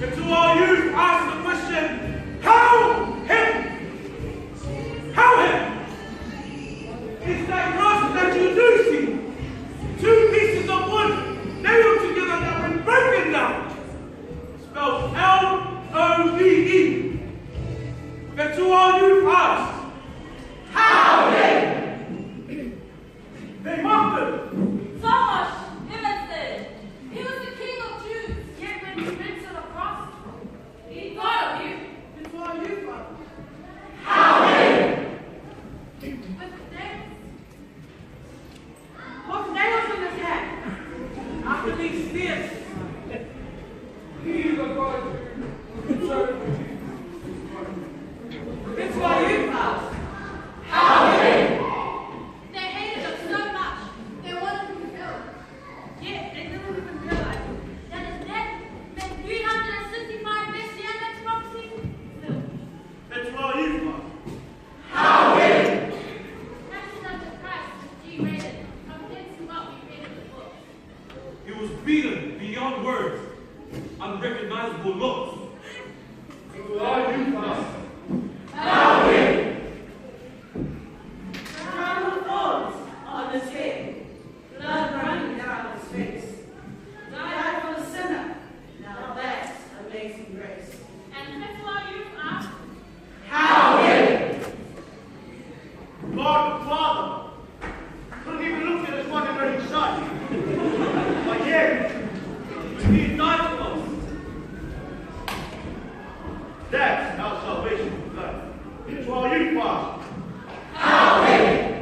And to all youth, ask the question, how him? How him? It's that cross that you do see. Two pieces of wood nailed together that when broken down, spelled L-O-V-E. Then to all youth, ask, how him? They mocked him. So much, him had said. He was the king of Jews, yet when he went to the cross, he thought of you. It's all you, Father. How him? With nails. What nails in his head? After these spears. He's a God. It's why you asked. How him? They hated him so much, they wanted him killed. Yet they didn't even realize that his death meant 365 messianic prophecies fulfilled. That's why you, Father. How him? Passion of the Christ was G-rated compared to what we read in the book. He was beaten beyond words, unrecognizable looks. Who are you, Father? How him? Crown of thorns on his head. Blood running down his face. Died for the sinner. Now that's amazing grace. And that's why you asked. How him? God the Father couldn't even look at his one and only son. But yet, he died for us. That's how salvation was done. It's all you, Father. How him?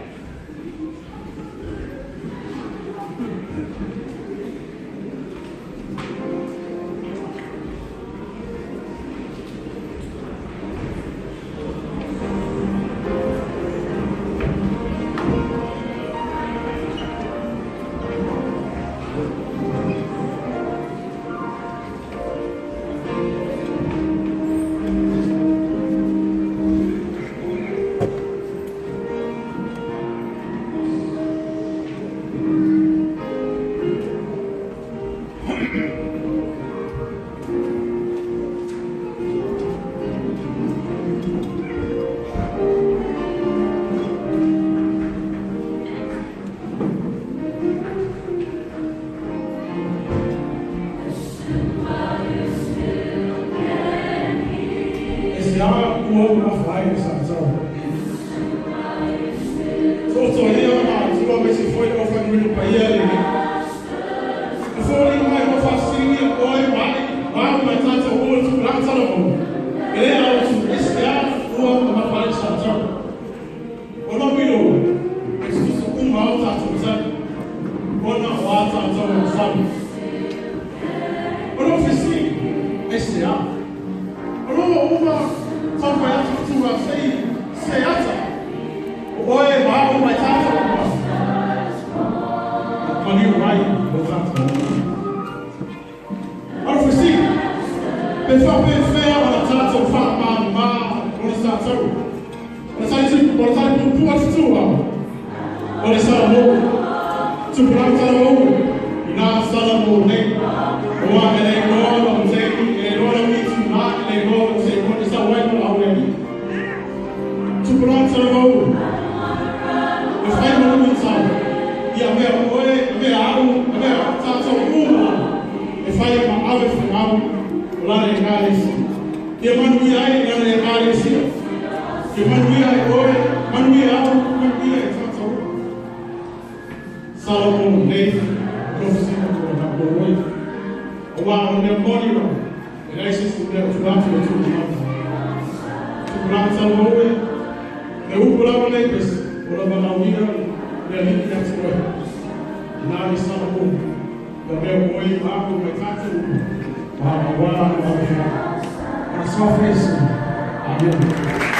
Amen.